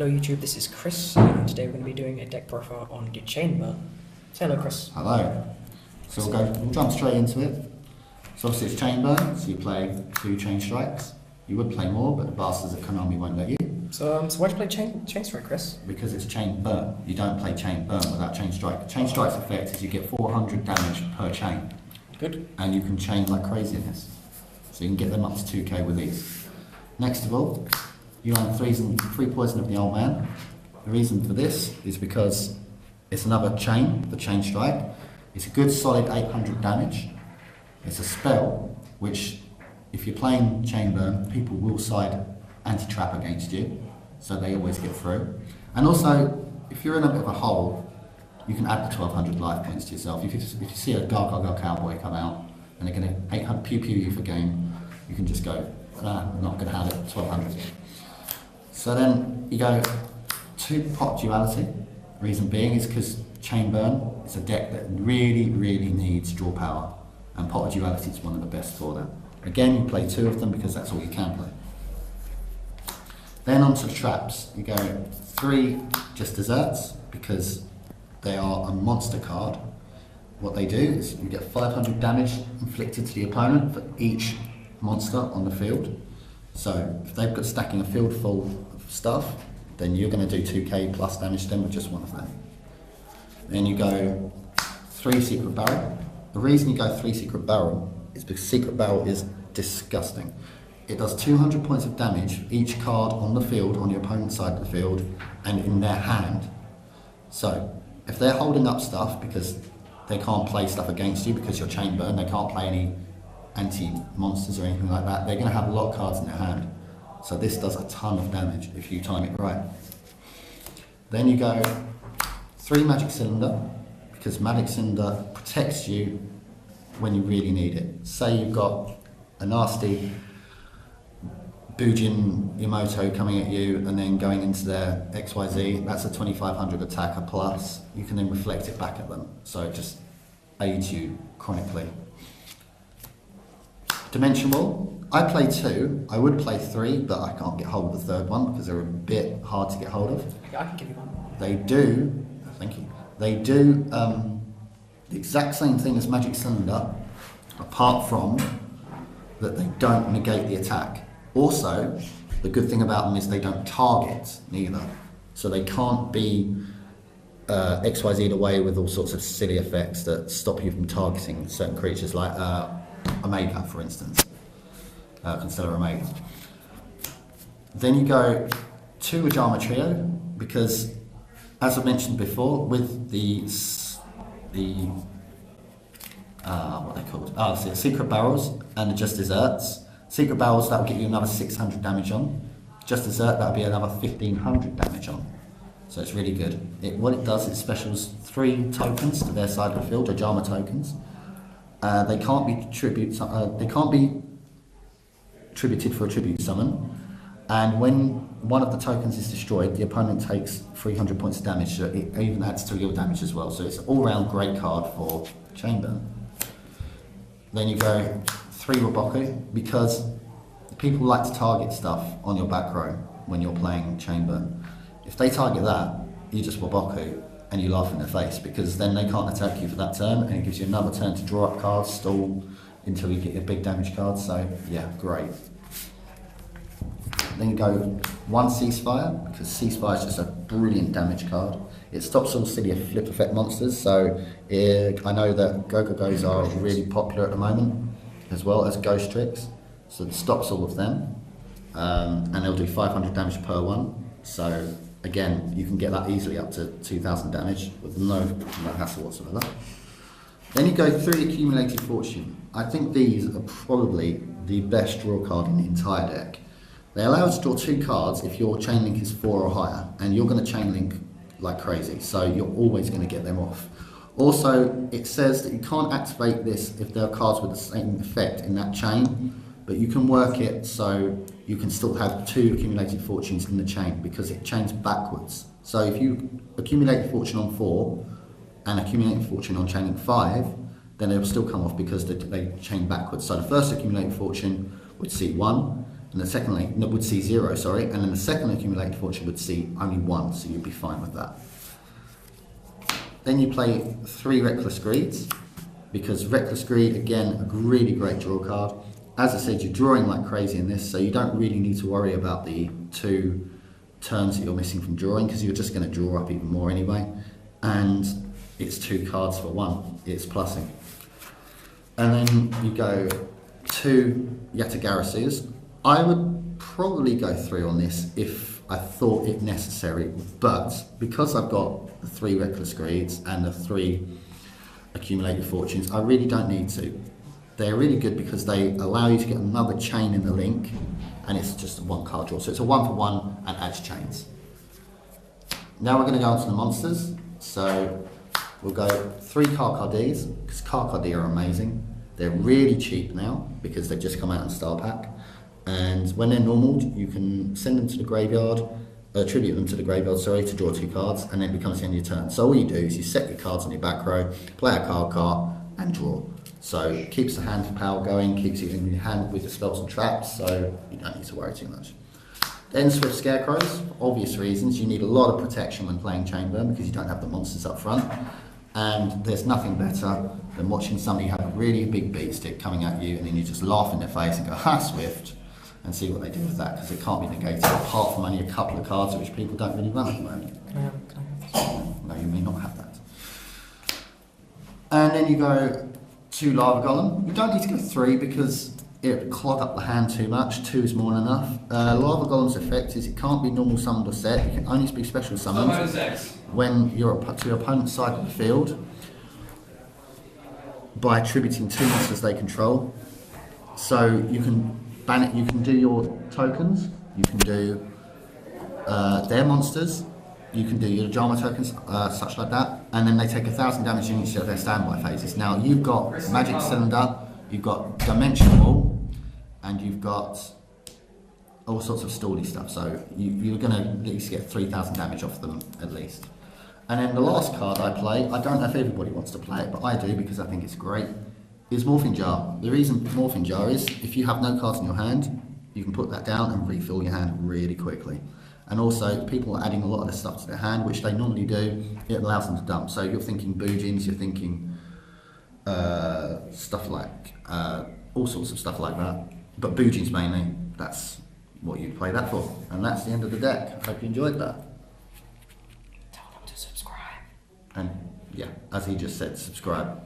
Hello YouTube, this is Chris, and today we're going to be doing a deck profile on the Chamber. Say hello, Chris. Hello. So we'll jump straight into it. So obviously it's Chamber, so you play 2 Chain Strikes. You would play more, but the bastards at Konami won't let you. So why'd you play Chain Strike, Chris? Because it's Chain Burn. You don't play Chain Burn without Chain Strike. Chain Strike's effect is you get 400 damage per chain. Good. And you can chain like crazy in this. So you can get them up to 2k with ease. Next of all, you own 3 poison of the old man. The reason for this is because it's another chain, the Chain Strike. It's a good solid 800 damage. It's a spell which, if you're playing Chain Burn, people will side anti-trap against you, so they always get through. And also, if you're in a bit of a hole, you can add the 1200 life points to yourself. If you see a Gargoyle Cowboy come out and they're going to 800 pew you for game, you can just go, I'm not going to have it, 1200. So then you go 2 Pot Duality. Reason being is because Chain Burn is a deck that really needs draw power, and Pot Duality is one of the best for that. Again, you play 2 of them because that's all you can play. Then onto the traps. You go 3 Just Desserts because they are a monster card. What they do is you get 500 damage inflicted to the opponent for each monster on the field. So if they've got stacking a field full of stuff, then you're going to do 2k plus damage to them with just one of them. Then you go 3 Secret Barrel. The reason you go 3 Secret Barrel is because Secret Barrel is disgusting. It does 200 points of damage each card on the field, on the opponent's side of the field, and in their hand. So if they're holding up stuff because they can't play stuff against you because you're Chain Burn, they can't play any anti-monsters or anything like that, they're going to have a lot of cards in their hand. So this does a ton of damage if you time it right. Then you go 3 Magic Cylinder, because Magic Cylinder protects you when you really need it. Say you've got a nasty Bujin Emoto coming at you and then going into their XYZ, that's a 2500 attacker plus. You can then reflect it back at them, so it just aids you chronically. Dimension Wall, I play 2, I would play 3, but I can't get hold of the 3rd one because they're a bit hard to get hold of. Yeah, I can give you one. They do, thank you, they do the exact same thing as Magic Cylinder, apart from that they don't negate the attack. Also, the good thing about them is they don't target neither. So they can't be XYZ'd away with all sorts of silly effects that stop you from targeting certain creatures, like Omega, for instance. Constellar Omega. Then you go 2 Ajama Trio, because, as I mentioned before, with what are they called? So Secret Barrels and the Just Desserts. Secret Barrels, that will get you another 600 damage on. Just Dessert, that will be another 1500 damage on. So it's really good. What it does, it specials 3 tokens to their side of the field, Ajama tokens. They can't be tributed for a tribute summon. And when one of the tokens is destroyed, the opponent takes 300 points of damage, so it even adds to your damage as well. So it's an all-round great card for Chain Burn. Then you go 3 Waboku, because people like to target stuff on your back row when you're playing Chain Burn. If they target that, you just Waboku and you laugh in their face, because then they can't attack you for that turn, and it gives you another turn to draw up cards, stall until you get your big damage cards. So yeah, great. Then you go 1 Ceasefire, because Ceasefire is just a brilliant damage card. It stops all silly flip effect monsters, so I know that Go-Go-Go's are really popular at the moment, as well as Ghost Tricks, so it stops all of them, and they'll do 500 damage per one. So again, you can get that easily up to 2000 damage with no hassle whatsoever. Then you go 3 Accumulated Fortune. I think these are probably the best draw card in the entire deck. They allow us to draw 2 cards if your chain link is 4 or higher, and you're going to chain link like crazy, so you're always going to get them off. Also, it says that you can't activate this if there are cards with the same effect in that chain, but you can work it so you can still have 2 Accumulated Fortunes in the chain, because it chains backwards. So if you accumulate Fortune on 4 and accumulate Fortune on chaining 5, then it will still come off because they chain backwards. So the first accumulated Fortune would see 1, and the second link would see 0, sorry, and then the second accumulated fortune would see only 1, so you'd be fine with that. Then you play 3 Reckless Greeds, because Reckless Greed, again, a really great draw card. As I said, you're drawing like crazy in this, so you don't really need to worry about the 2 turns that you're missing from drawing, because you're just going to draw up even more anyway. And it's 2 cards for 1, it's plussing. And then you go 2 Yatagarasus. I would probably go 3 on this if I thought it necessary, but because I've got the 3 Reckless Greeds and the 3 Accumulated Fortunes, I really don't need to. They're really good because they allow you to get another chain in the link, and it's just a 1 card draw. So it's a 1 for 1 and adds chains. Now we're going to go on to the monsters. So we'll go 3 Carcardees, because Carcardee are amazing. They're really cheap now because they've just come out in Star Pack. And when they're normal, you can send them to the graveyard, tribute them to the graveyard, sorry, to draw 2 cards, and then it becomes the end of your turn. So all you do is you set your cards on your back row, play a card, and draw. So it keeps the hand power going, keeps you in your hand with the spells and traps, so you don't need to worry too much. Then Swift Scarecrows, for obvious reasons. You need a lot of protection when playing Chainburn because you don't have the monsters up front. And there's nothing better than watching somebody have a really big beat stick coming at you, and then you just laugh in their face and go, ha, Swift, and see what they do with that, because it can't be negated apart from only a couple of cards which people don't really run at the moment. Can I have this? No, you may not have that. And then you go 2 Lava Golem. You don't need to go 3 because it would clog up the hand too much. 2 is more than enough. Lava Golem's effect is it can't be normal summoned or set. It can only be special summoned when you're to your opponent's side of the field by attributing 2 monsters they control. So you can ban it. You can do your tokens. You can do their monsters. You can do your Jama tokens, such like that, and then they take 1,000 damage in each of their standby phases. Now you've got Magic Cylinder, you've got Dimension Wall, and you've got all sorts of stally stuff. So you're going to at least get 3,000 damage off them at least. And then the last card I play, I don't know if everybody wants to play it, but I do because I think it's great, is Morphing Jar. The reason Morphing Jar is if you have no cards in your hand, you can put that down and refill your hand really quickly. And also, people are adding a lot of this stuff to their hand, which they normally do. It allows them to dump. So you're thinking Boojins, you're thinking stuff like, all sorts of stuff like that. But Boojins mainly, that's what you play that for. And that's the end of the deck. Hope you enjoyed that. Tell them to subscribe. And yeah, as he just said, subscribe.